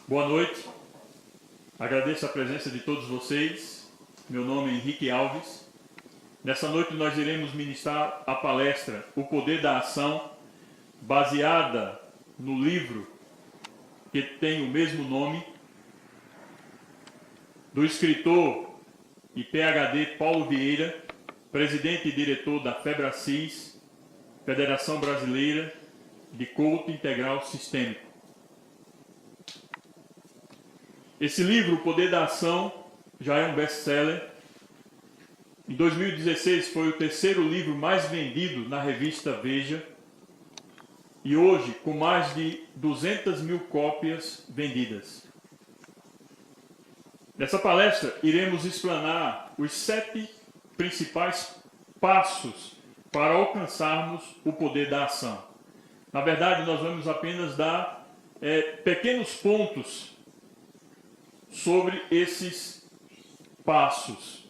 Boa noite, agradeço a presença de todos vocês. Meu nome é Henrique Alves. Nessa noite nós iremos ministrar a palestra O Poder da Ação, baseada no livro que tem o mesmo nome, do escritor e PhD Paulo Vieira, presidente e diretor da FEBRACIS, Federação Brasileira de Coaching Integral Sistêmico. Esse livro, O Poder da Ação, já é um best-seller. Em 2016 foi o terceiro livro mais vendido na revista Veja. E hoje, com mais de 200 mil cópias vendidas. Nessa palestra, iremos explanar os 7 principais passos para alcançarmos o poder da ação. Na verdade, nós vamos apenas dar pequenos pontos sobre esses passos.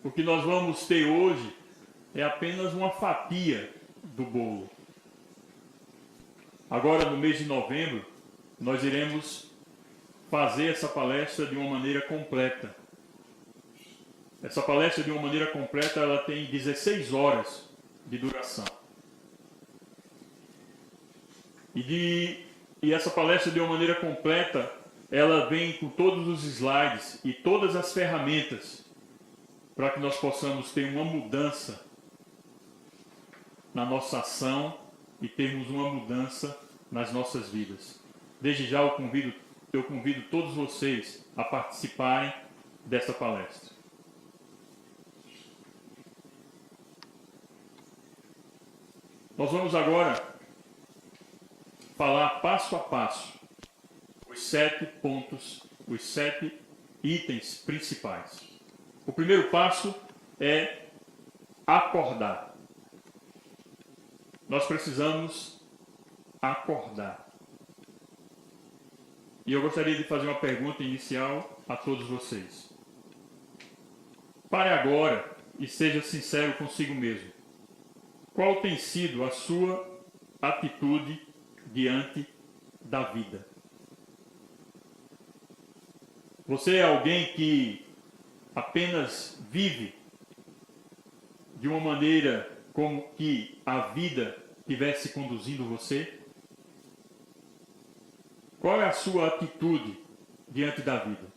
O que nós vamos ter hoje é apenas uma fatia do bolo. Agora, no mês de novembro, nós iremos fazer essa palestra de uma maneira completa. Essa palestra de uma maneira completa, ela tem 16 horas de duração. E essa palestra de uma maneira completa, ela vem com todos os slides e todas as ferramentas para que nós possamos ter uma mudança na nossa ação e termos uma mudança nas nossas vidas. Desde já eu convido todos vocês a participarem dessa palestra. Nós vamos agora falar passo a passo os 7 pontos, os 7 itens principais. O primeiro passo é acordar. Nós precisamos acordar. E eu gostaria de fazer uma pergunta inicial a todos vocês. Pare agora e seja sincero consigo mesmo. Qual tem sido a sua atitude diante da vida? Você é alguém que apenas vive de uma maneira como que a vida estivesse conduzindo você? Qual é a sua atitude diante da vida?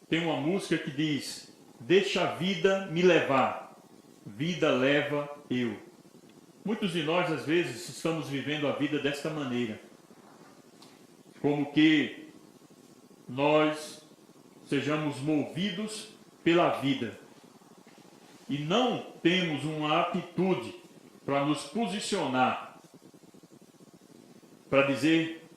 Tem uma música que diz: deixa a vida me levar, vida leva eu. Muitos de nós, às vezes, estamos vivendo a vida desta maneira. Como que nós sejamos movidos pela vida. E não temos uma atitude para nos posicionar, para dizer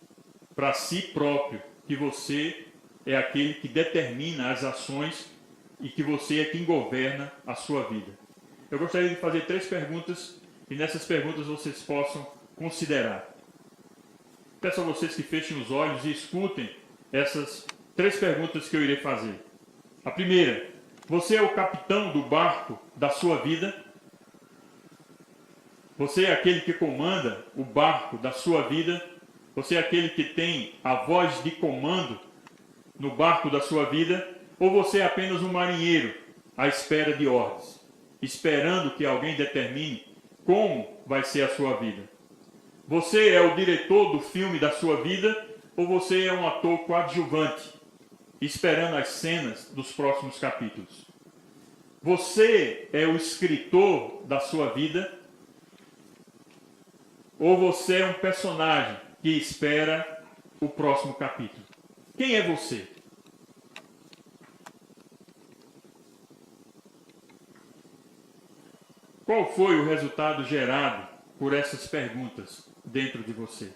para si próprio que você é aquele que determina as ações e que você é quem governa a sua vida. Eu gostaria de fazer 3 perguntas e nessas perguntas vocês possam considerar. Peço a vocês que fechem os olhos e escutem essas 3 perguntas que eu irei fazer. A primeira: você é o capitão do barco da sua vida? Você é aquele que comanda o barco da sua vida? Você é aquele que tem a voz de comando no barco da sua vida? Ou você é apenas um marinheiro à espera de ordens, esperando que alguém determine como vai ser a sua vida? Você é o diretor do filme da sua vida? Ou você é um ator coadjuvante, esperando as cenas dos próximos capítulos? Você é o escritor da sua vida? Ou você é um personagem que espera o próximo capítulo? Quem é você? Qual foi o resultado gerado por essas perguntas dentro de você?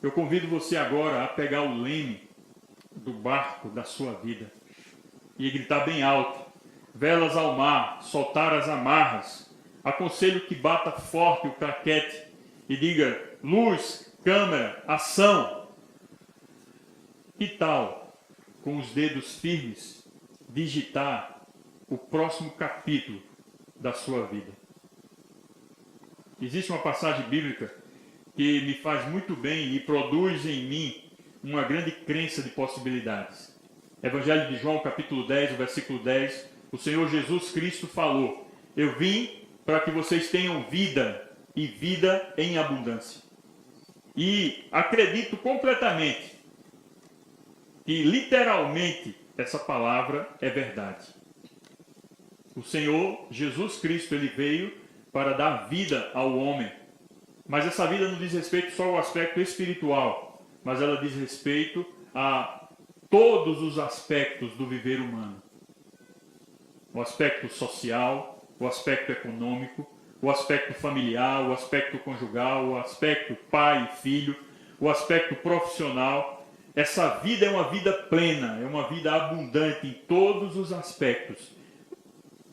Eu convido você agora a pegar o leme do barco da sua vida e gritar bem alto: velas ao mar, soltar as amarras. Aconselho que bata forte o claquete e diga: luz, câmera, ação. Que tal, com os dedos firmes, digitar o próximo capítulo da sua vida? Existe uma passagem bíblica que me faz muito bem e produz em mim uma grande crença de possibilidades. Evangelho de João, capítulo 10, o versículo 10, o Senhor Jesus Cristo falou: eu vim para que vocês tenham vida e vida em abundância. E acredito completamente que literalmente essa palavra é verdade. O Senhor Jesus Cristo, ele veio para dar vida ao homem. Mas essa vida não diz respeito só ao aspecto espiritual, mas ela diz respeito a todos os aspectos do viver humano. O aspecto social, o aspecto econômico, o aspecto familiar, o aspecto conjugal, o aspecto pai e filho, o aspecto profissional. Essa vida é uma vida plena, é uma vida abundante em todos os aspectos.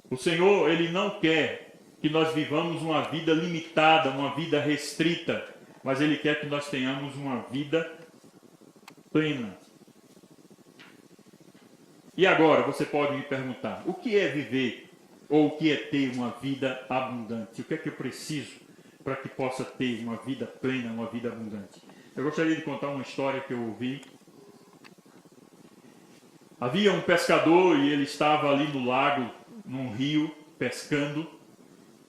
O Senhor, ele não quer que nós vivamos uma vida limitada, uma vida restrita, mas ele quer que nós tenhamos uma vida plena. E agora você pode me perguntar, o que é viver ou o que é ter uma vida abundante? O que é que eu preciso para que possa ter uma vida plena, uma vida abundante? Eu gostaria de contar uma história que eu ouvi. Havia um pescador e ele estava ali no lago, num rio, pescando,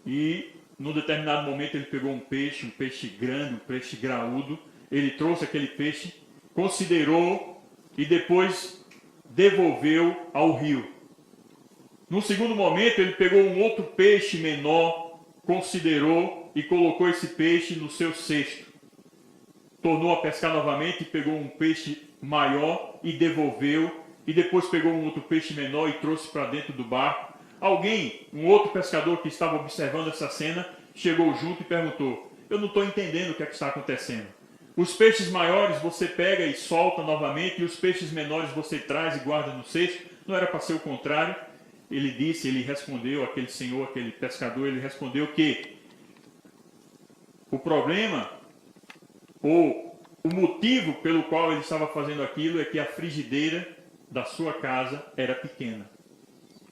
e num determinado momento ele pegou um peixe grande, um peixe graúdo. Ele trouxe aquele peixe, considerou e depois devolveu ao rio. No segundo momento ele pegou um outro peixe menor, considerou e colocou esse peixe no seu cesto. Tornou a pescar novamente e pegou um peixe maior e devolveu. E depois pegou um outro peixe menor e trouxe para dentro do barco. Alguém, um outro pescador que estava observando essa cena, chegou junto e perguntou: eu não estou entendendo o que é que está acontecendo. Os peixes maiores você pega e solta novamente, e os peixes menores você traz e guarda no cesto. Não era para ser o contrário? Ele respondeu, aquele senhor, aquele pescador, ele respondeu que o problema, ou o motivo pelo qual ele estava fazendo aquilo, é que a frigideira da sua casa era pequena.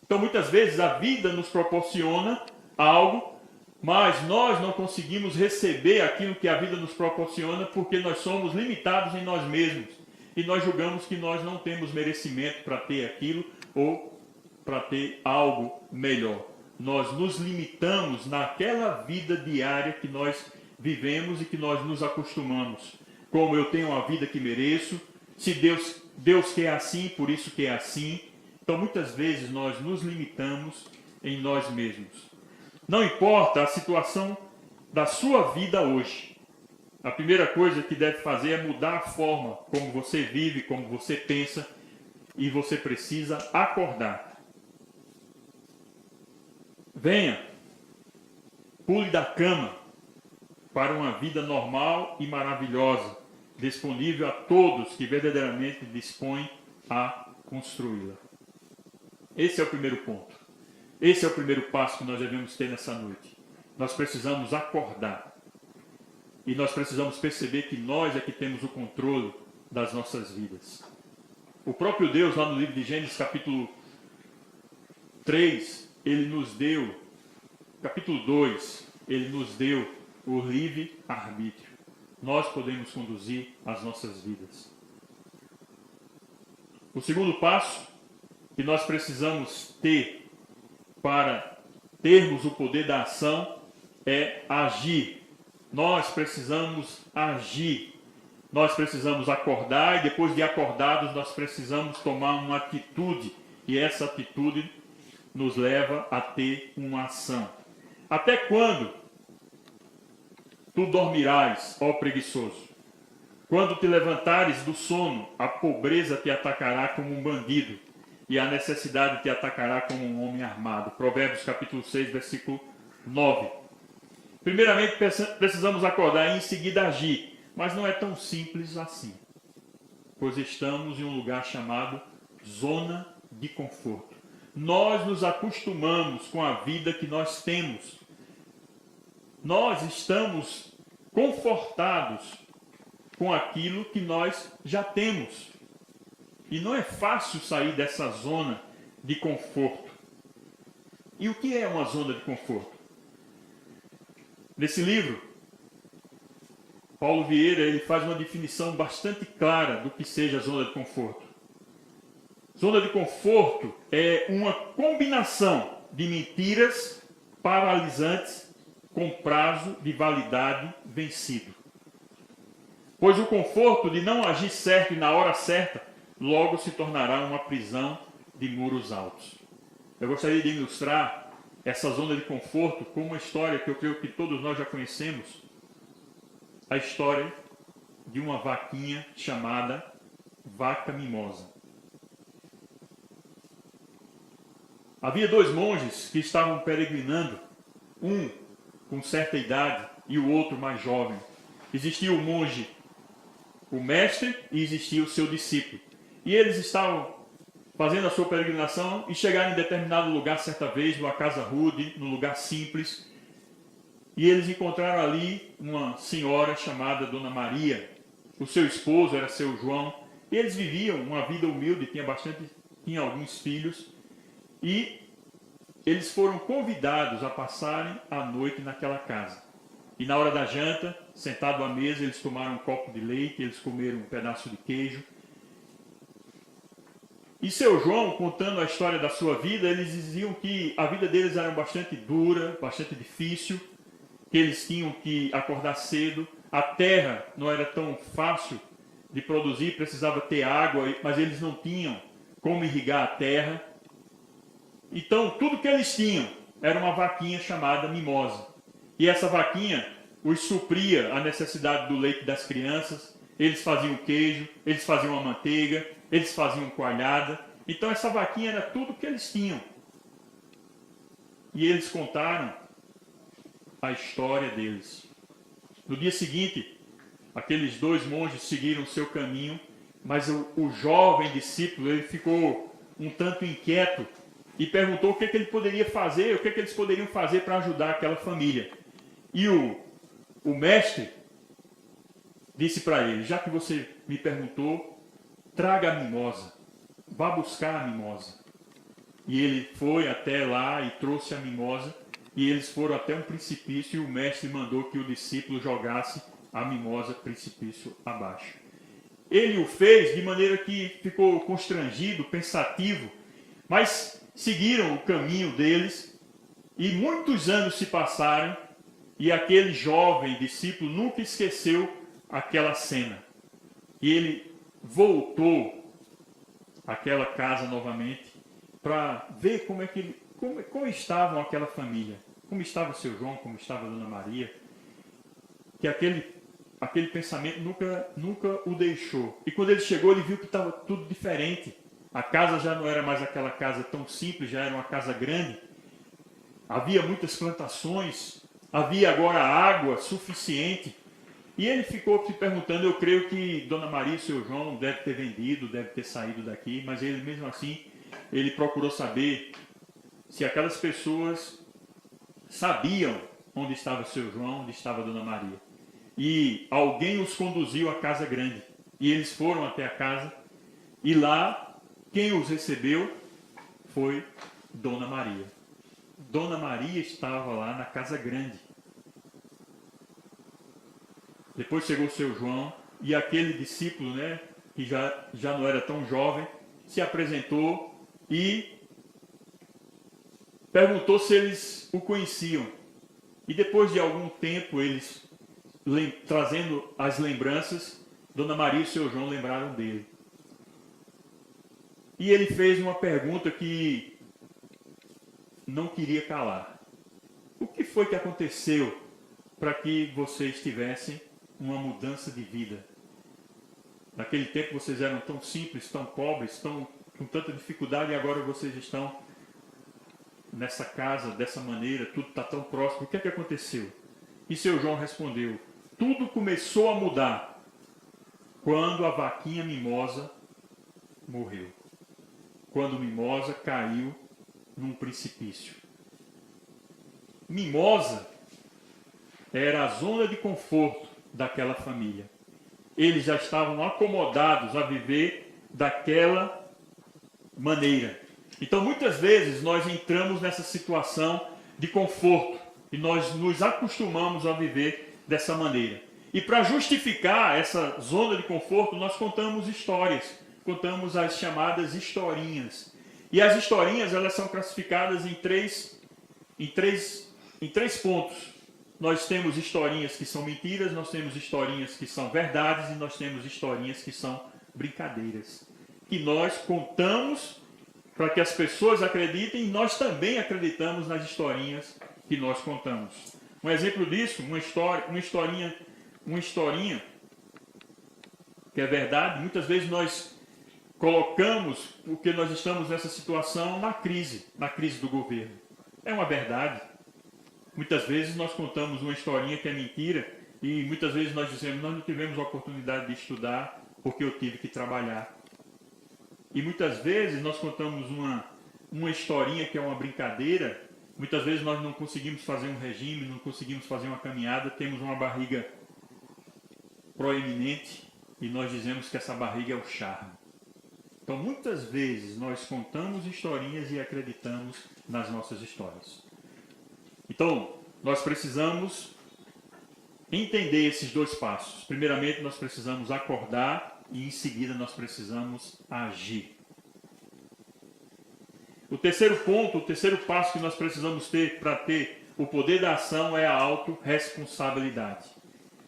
Então muitas vezes a vida nos proporciona algo, mas nós não conseguimos receber aquilo que a vida nos proporciona porque nós somos limitados em nós mesmos e nós julgamos que nós não temos merecimento para ter aquilo ou para ter algo melhor. Nós nos limitamos naquela vida diária que nós vivemos e que nós nos acostumamos. Como eu tenho a vida que mereço, se Deus quer assim, por isso que é assim. Então muitas vezes nós nos limitamos em nós mesmos. Não importa a situação da sua vida hoje. A primeira coisa que deve fazer é mudar a forma como você vive, como você pensa, e você precisa acordar. Venha, pule da cama para uma vida normal e maravilhosa, disponível a todos que verdadeiramente dispõem a construí-la. Esse é o primeiro ponto. Esse é o primeiro passo que nós devemos ter nessa noite. Nós precisamos acordar. E nós precisamos perceber que nós é que temos o controle das nossas vidas. O próprio Deus, lá no livro de Gênesis, capítulo 3, ele nos deu, capítulo 2, ele nos deu o livre-arbítrio. Nós podemos conduzir as nossas vidas. O segundo passo que nós precisamos ter para termos o poder da ação é agir. Nós precisamos agir. Nós precisamos acordar e depois de acordados nós precisamos tomar uma atitude. E essa atitude nos leva a ter uma ação. Até quando tu dormirás, ó preguiçoso? Quando te levantares do sono, a pobreza te atacará como um bandido e a necessidade te atacará como um homem armado. Provérbios capítulo 6, versículo 9. Primeiramente precisamos acordar e em seguida agir, mas não é tão simples assim, pois estamos em um lugar chamado zona de conforto. Nós nos acostumamos com a vida que nós temos. Nós estamos confortados com aquilo que nós já temos. E não é fácil sair dessa zona de conforto. E o que é uma zona de conforto? Nesse livro, Paulo Vieira, ele faz uma definição bastante clara do que seja a zona de conforto. Zona de conforto é uma combinação de mentiras paralisantes com prazo de validade vencido. Pois o conforto de não agir certo e na hora certa logo se tornará uma prisão de muros altos. Eu gostaria de ilustrar essa zona de conforto com uma história que eu creio que todos nós já conhecemos. A história de uma vaquinha chamada Vaca Mimosa. Havia dois monges que estavam peregrinando, um com certa idade e o outro mais jovem. Existia o monge, o mestre, e existia o seu discípulo. E eles estavam fazendo a sua peregrinação e chegaram em determinado lugar certa vez, numa casa rude, num lugar simples. E eles encontraram ali uma senhora chamada Dona Maria. O seu esposo era seu João. E eles viviam uma vida humilde, tinha alguns filhos. E eles foram convidados a passarem a noite naquela casa. E na hora da janta, sentado à mesa, eles tomaram um copo de leite, eles comeram um pedaço de queijo. E seu João, contando a história da sua vida, eles diziam que a vida deles era bastante dura, bastante difícil, que eles tinham que acordar cedo, a terra não era tão fácil de produzir, precisava ter água, mas eles não tinham como irrigar a terra. Então, tudo que eles tinham era uma vaquinha chamada Mimosa. E essa vaquinha os supria a necessidade do leite das crianças, eles faziam queijo, eles faziam a manteiga, eles faziam coalhada. Então, essa vaquinha era tudo que eles tinham. E eles contaram a história deles. No dia seguinte, aqueles dois monges seguiram o seu caminho, mas o jovem discípulo, ele ficou um tanto inquieto e perguntou o que ele poderia fazer, o que eles poderiam fazer para ajudar aquela família. E o mestre disse para ele: já que você me perguntou, traga a mimosa, vá buscar a mimosa. E ele foi até lá e trouxe a mimosa, e eles foram até um precipício, e o mestre mandou que o discípulo jogasse a mimosa precipício abaixo. Ele o fez de maneira que ficou constrangido, pensativo, mas seguiram o caminho deles, e muitos anos se passaram, e aquele jovem discípulo nunca esqueceu aquela cena. E ele voltou àquela casa novamente para ver como estavam aquela família, como estava o seu João, como estava a Dona Maria, que aquele pensamento nunca o deixou. E quando ele chegou, ele viu que estava tudo diferente. A casa já não era mais aquela casa tão simples, já era uma casa grande. Havia muitas plantações, havia agora água suficiente. E ele ficou se perguntando, eu creio que Dona Maria e seu João deve ter vendido, deve ter saído daqui, mas ele mesmo assim, ele procurou saber se aquelas pessoas sabiam onde estava seu João, onde estava Dona Maria. E alguém os conduziu à casa grande. E eles foram até a casa, e lá quem os recebeu foi Dona Maria. Dona Maria estava lá na casa grande. Depois chegou seu João, e aquele discípulo, que já não era tão jovem, se apresentou e perguntou se eles o conheciam. E depois de algum tempo, eles trazendo as lembranças, Dona Maria e seu João lembraram dele. E ele fez uma pergunta que não queria calar. O que foi que aconteceu para que vocês tivessem uma mudança de vida? Naquele tempo vocês eram tão simples, tão pobres, com tanta dificuldade, e agora vocês estão nessa casa, dessa maneira, tudo está tão próximo. O que é que aconteceu? E seu João respondeu: tudo começou a mudar quando a vaquinha Mimosa morreu. Quando Mimosa caiu num precipício. Mimosa era a zona de conforto daquela família. Eles já estavam acomodados a viver daquela maneira. Então, muitas vezes, nós entramos nessa situação de conforto e nós nos acostumamos a viver dessa maneira. E para justificar essa zona de conforto, nós contamos histórias, contamos as chamadas historinhas. E as historinhas, elas são classificadas em três pontos. Nós temos historinhas que são mentiras, nós temos historinhas que são verdades e nós temos historinhas que são brincadeiras. Que nós contamos para que as pessoas acreditem e nós também acreditamos nas historinhas que nós contamos. Um exemplo disso, uma historinha que é verdade, muitas vezes nós colocamos, porque nós estamos nessa situação, na crise do governo. É uma verdade. Muitas vezes nós contamos uma historinha que é mentira e muitas vezes nós dizemos, nós não tivemos a oportunidade de estudar porque eu tive que trabalhar. E muitas vezes nós contamos uma historinha que é uma brincadeira, muitas vezes nós não conseguimos fazer um regime, não conseguimos fazer uma caminhada, temos uma barriga proeminente e nós dizemos que essa barriga é o charme. Então muitas vezes nós contamos historinhas e acreditamos nas nossas histórias. Então, nós precisamos entender esses dois passos. Primeiramente, nós precisamos acordar e, em seguida, nós precisamos agir. O terceiro ponto, o terceiro passo que nós precisamos ter para ter o poder da ação é a autorresponsabilidade.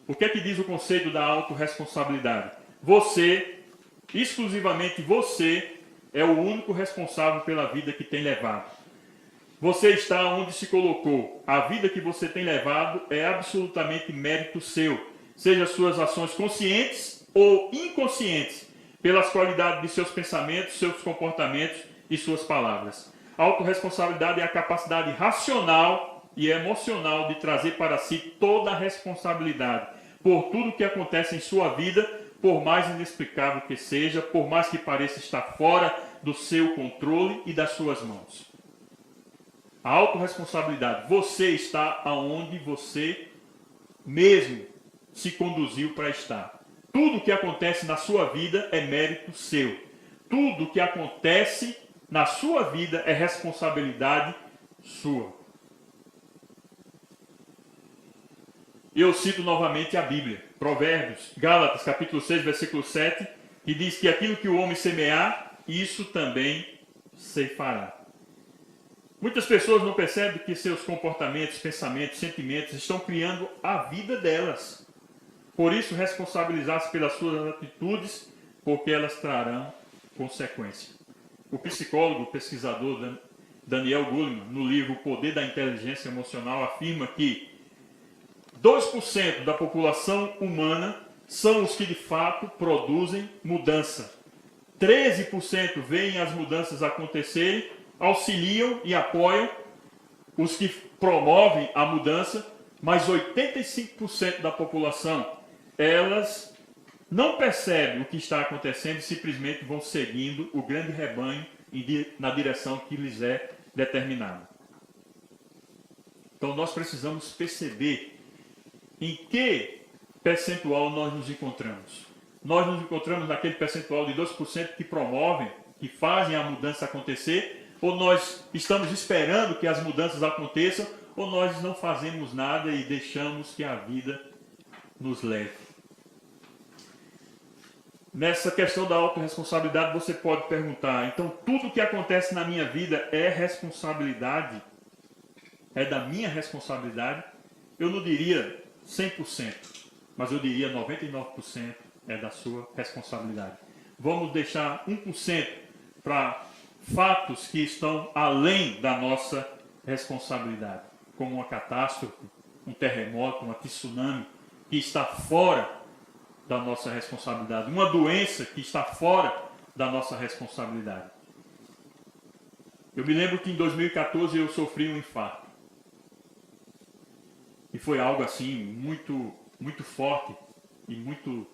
O que é que diz o conceito da autorresponsabilidade? Você, exclusivamente você, é o único responsável pela vida que tem levado. Você está onde se colocou. A vida que você tem levado é absolutamente mérito seu. Seja suas ações conscientes ou inconscientes, pelas qualidades de seus pensamentos, seus comportamentos e suas palavras. A autorresponsabilidade é a capacidade racional e emocional de trazer para si toda a responsabilidade por tudo que acontece em sua vida, por mais inexplicável que seja, por mais que pareça estar fora do seu controle e das suas mãos. A autorresponsabilidade. Você está aonde você mesmo se conduziu para estar. Tudo que acontece na sua vida é mérito seu. Tudo que acontece na sua vida é responsabilidade sua. Eu cito novamente a Bíblia. Provérbios, Gálatas, capítulo 6, versículo 7, que diz que aquilo que o homem semear, isso também ceifará. Muitas pessoas não percebem que seus comportamentos, pensamentos, sentimentos estão criando a vida delas. Por isso, responsabilizar-se pelas suas atitudes, porque elas trarão consequência. O psicólogo, pesquisador Daniel Goleman, no livro O Poder da Inteligência Emocional, afirma que 2% da população humana são os que de fato produzem mudança. 13% veem as mudanças acontecerem, auxiliam e apoiam os que promovem a mudança, mas 85% da população, elas não percebem o que está acontecendo e simplesmente vão seguindo o grande rebanho na direção que lhes é determinada. Então nós precisamos perceber em que percentual nós nos encontramos. Nós nos encontramos naquele percentual de 2% que promovem, que fazem a mudança acontecer, ou nós estamos esperando que as mudanças aconteçam, ou nós não fazemos nada e deixamos que a vida nos leve. Nessa questão da autorresponsabilidade, você pode perguntar, então tudo que acontece na minha vida é responsabilidade? É da minha responsabilidade? Eu não diria 100%, mas eu diria 99% é da sua responsabilidade. Vamos deixar 1% para fatos que estão além da nossa responsabilidade, como uma catástrofe, um terremoto, um tsunami, que está fora da nossa responsabilidade, uma doença que está fora da nossa responsabilidade. Eu me lembro que em 2014 eu sofri um infarto. E foi algo assim, muito forte e muito,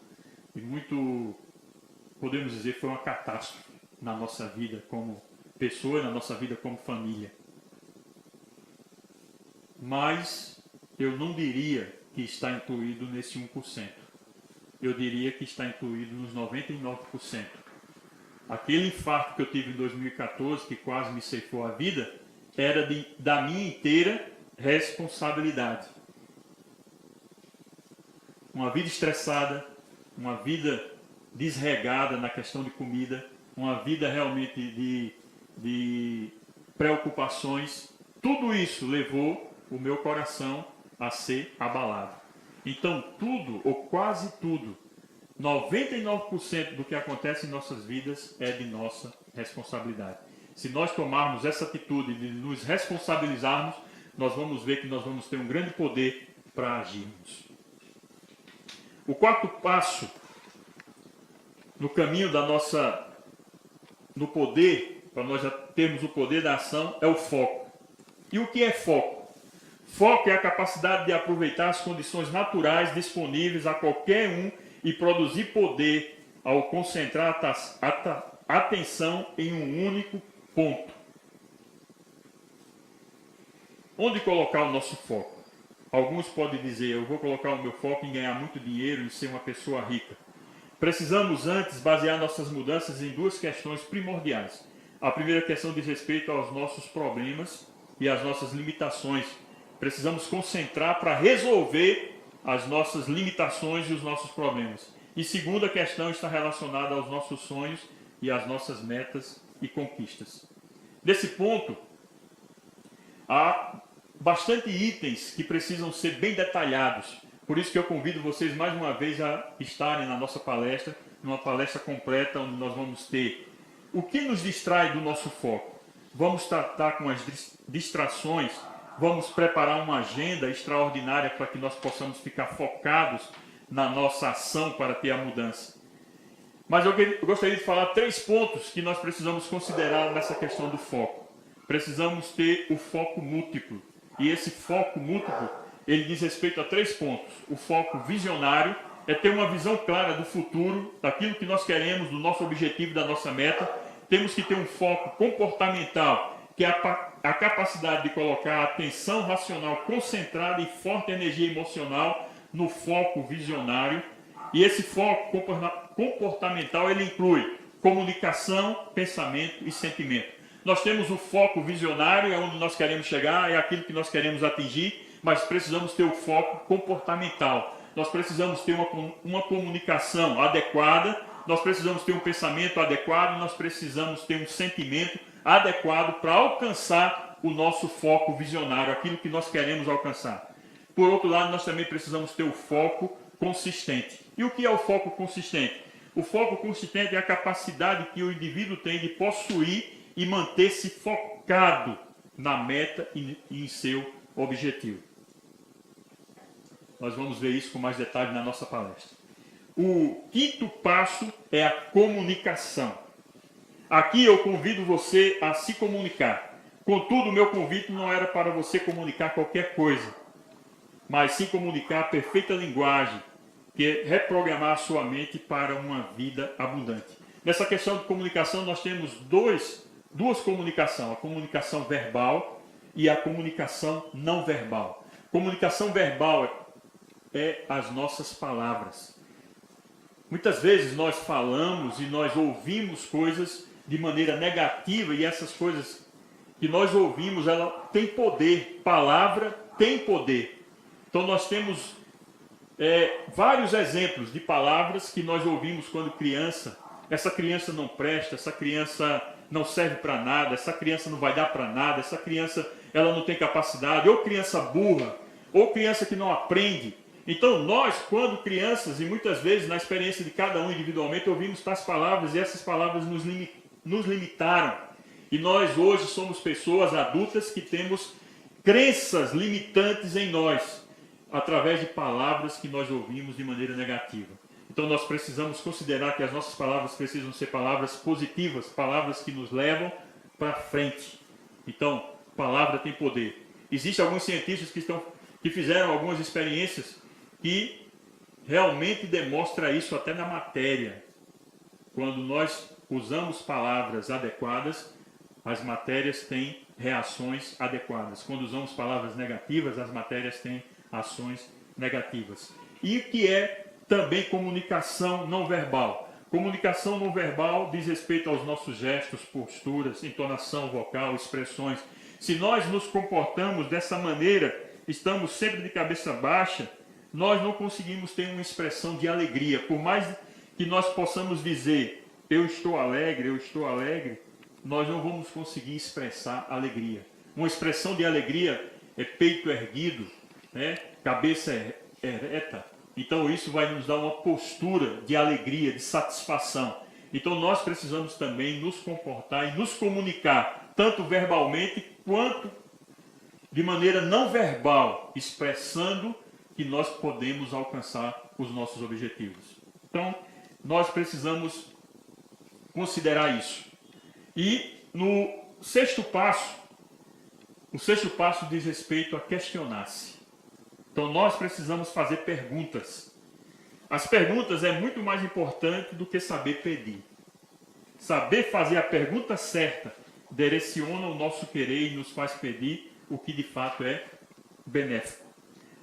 podemos dizer, foi uma catástrofe na nossa vida como pessoa, na nossa vida como família. Mas eu não diria que está incluído nesse 1%. Eu diria que está incluído nos 99%. Aquele infarto que eu tive em 2014, que quase me ceifou a vida, era da minha inteira responsabilidade. uma vida estressada, uma vida desregada na questão de comida, uma vida realmente de preocupações. Tudo isso levou o meu coração a ser abalado. Então tudo, ou quase tudo, 99% do que acontece em nossas vidas é de nossa responsabilidade. Se nós tomarmos essa atitude de nos responsabilizarmos, nós vamos ver que nós vamos ter um grande poder para agirmos. O quarto passo no caminho no poder, para nós já termos o poder da ação, é o foco. E o que é foco? Foco é a capacidade de aproveitar as condições naturais disponíveis a qualquer um e produzir poder ao concentrar a atenção em um único ponto. Onde colocar o nosso foco? Alguns podem dizer, eu vou colocar o meu foco em ganhar muito dinheiro, em ser uma pessoa rica. Precisamos antes basear nossas mudanças em duas questões primordiais. A primeira questão diz respeito aos nossos problemas e às nossas limitações. Precisamos concentrar para resolver as nossas limitações e os nossos problemas. E segunda questão está relacionada aos nossos sonhos e às nossas metas e conquistas. Nesse ponto, há bastante itens que precisam ser bem detalhados. Por isso que eu convido vocês mais uma vez a estarem na nossa palestra, numa palestra completa, onde nós vamos ter o que nos distrai do nosso foco. Vamos tratar com as distrações, vamos preparar uma agenda extraordinária para que nós possamos ficar focados na nossa ação para ter a mudança. Mas eu gostaria de falar 3 pontos que nós precisamos considerar nessa questão do foco. Precisamos ter o foco múltiplo. E esse foco múltiplo, ele diz respeito a 3 pontos. O foco visionário é ter uma visão clara do futuro, daquilo que nós queremos, do nosso objetivo, da nossa meta. Temos que ter um foco comportamental, que é a capacidade de colocar a atenção racional concentrada e forte energia emocional no foco visionário. E esse foco comportamental, ele inclui comunicação, pensamento e sentimento. Nós temos o foco visionário, é onde nós queremos chegar, é aquilo que nós queremos atingir, mas precisamos ter o foco comportamental. Nós precisamos ter uma comunicação adequada, nós precisamos ter um pensamento adequado, nós precisamos ter um sentimento adequado para alcançar o nosso foco visionário, aquilo que nós queremos alcançar. Por outro lado, nós também precisamos ter o foco consistente. E o que é o foco consistente? O foco consistente é a capacidade que o indivíduo tem de possuir e manter-se focado na meta e em seu objetivo. Nós vamos ver isso com mais detalhe na nossa palestra. O quinto passo é a comunicação. Aqui eu convido você a se comunicar. Contudo, o meu convite não era para você comunicar qualquer coisa, mas sim comunicar a perfeita linguagem, que é reprogramar a sua mente para uma vida abundante. Nessa questão de comunicação, nós temos duas comunicações, a comunicação verbal e a comunicação não verbal. Comunicação verbal é as nossas palavras. Muitas vezes nós falamos e nós ouvimos coisas de maneira negativa e essas coisas que nós ouvimos, ela tem poder. Palavra tem poder. Então nós temos vários exemplos de palavras que nós ouvimos quando criança. Essa criança não presta, essa criança não serve para nada, essa criança não vai dar para nada, essa criança ela não tem capacidade, ou criança burra, ou criança que não aprende. Então nós, quando crianças, e muitas vezes na experiência de cada um individualmente, ouvimos tais palavras e essas palavras nos limitaram. E nós hoje somos pessoas adultas que temos crenças limitantes em nós, através de palavras que nós ouvimos de maneira negativa. Então nós precisamos considerar que as nossas palavras precisam ser palavras positivas, palavras que nos levam para frente. Então, palavra tem poder. Existem alguns cientistas que fizeram algumas experiências que realmente demonstram isso até na matéria. Quando nós usamos palavras adequadas, as matérias têm reações adequadas. Quando usamos palavras negativas, as matérias têm ações negativas. E o que é também comunicação não verbal? Comunicação não verbal diz respeito aos nossos gestos, posturas, entonação vocal, expressões. Se nós nos comportamos dessa maneira, estamos sempre de cabeça baixa, nós não conseguimos ter uma expressão de alegria. Por mais que nós possamos dizer, eu estou alegre, nós não vamos conseguir expressar alegria. Uma expressão de alegria é peito erguido, né? Cabeça ereta. Então isso vai nos dar uma postura de alegria, de satisfação. Então nós precisamos também nos comportar e nos comunicar, tanto verbalmente quanto de maneira não verbal, expressando que nós podemos alcançar os nossos objetivos. Então, nós precisamos considerar isso. E no sexto passo, o sexto passo diz respeito a questionar-se. Então, nós precisamos fazer perguntas. As perguntas é muito mais importante do que saber pedir. Saber fazer a pergunta certa direciona o nosso querer e nos faz pedir o que de fato é benéfico.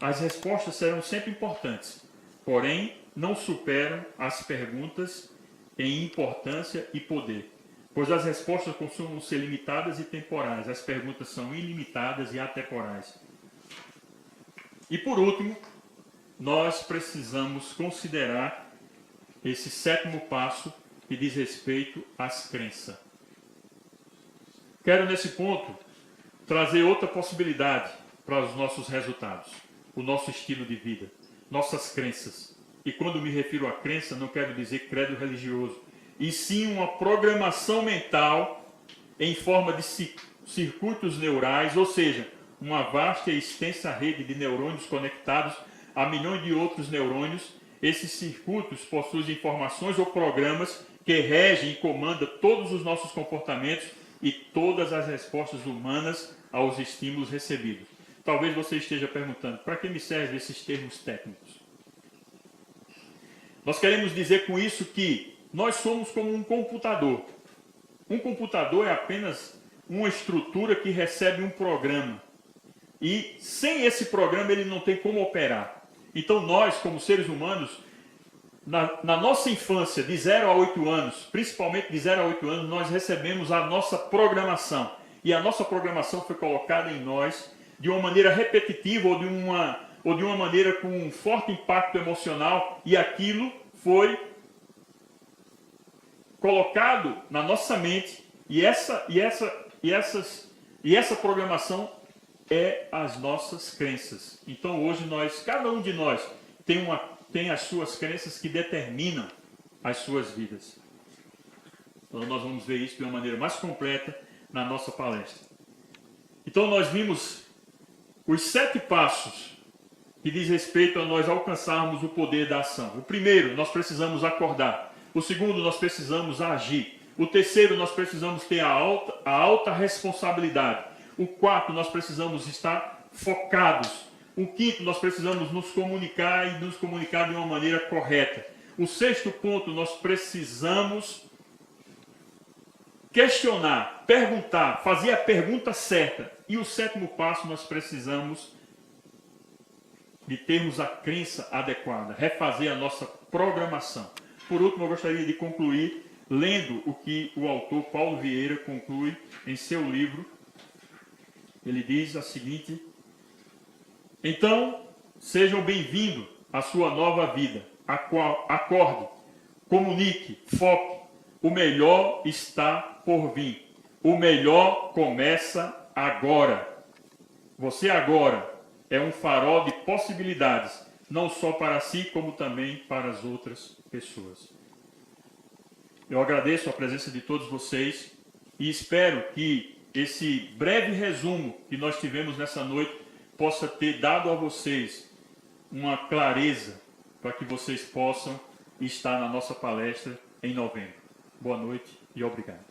As respostas serão sempre importantes, porém não superam as perguntas em importância e poder, pois as respostas costumam ser limitadas e temporais, as perguntas são ilimitadas e atemporais. E por último, nós precisamos considerar esse sétimo passo que diz respeito às crenças. Quero nesse ponto trazer outra possibilidade para os nossos resultados, o nosso estilo de vida, nossas crenças. E quando me refiro a crença, não quero dizer credo religioso, e sim uma programação mental em forma de circuitos neurais, ou seja, uma vasta e extensa rede de neurônios conectados a milhões de outros neurônios. Esses circuitos possuem informações ou programas que regem e comandam todos os nossos comportamentos e todas as respostas humanas aos estímulos recebidos. Talvez você esteja perguntando, para que me servem esses termos técnicos? Nós queremos dizer com isso que nós somos como um computador. Um computador é apenas uma estrutura que recebe um programa. E sem esse programa ele não tem como operar. Então nós, como seres humanos, na nossa infância, de 0 a 8 anos, principalmente de 0 a 8 anos, nós recebemos a nossa programação. E a nossa programação foi colocada em nós de uma maneira repetitiva ou de uma maneira com um forte impacto emocional, e aquilo foi colocado na nossa mente, e essa programação é as nossas crenças. Então hoje cada um de nós tem as suas crenças que determinam as suas vidas. Então nós vamos ver isso de uma maneira mais completa na nossa palestra. Então nós vimos os 7 passos que diz respeito a nós alcançarmos o poder da ação. O primeiro, nós precisamos acordar. O segundo, nós precisamos agir. O terceiro, nós precisamos ter a alta responsabilidade. O quarto, nós precisamos estar focados. O quinto, nós precisamos nos comunicar e nos comunicar de uma maneira correta. O sexto ponto, nós precisamos questionar, perguntar, fazer a pergunta certa. E o sétimo passo, nós precisamos de termos a crença adequada, refazer a nossa programação. Por último, eu gostaria de concluir lendo o que o autor Paulo Vieira conclui em seu livro. Ele diz a seguinte: então, sejam bem-vindos à sua nova vida. Acorde, comunique, foque. O melhor está por vir. O melhor começa agora. Você agora é um farol de possibilidades, não só para si, como também para as outras pessoas. Eu agradeço a presença de todos vocês e espero que esse breve resumo que nós tivemos nessa noite possa ter dado a vocês uma clareza para que vocês possam estar na nossa palestra em novembro. Boa noite e obrigado.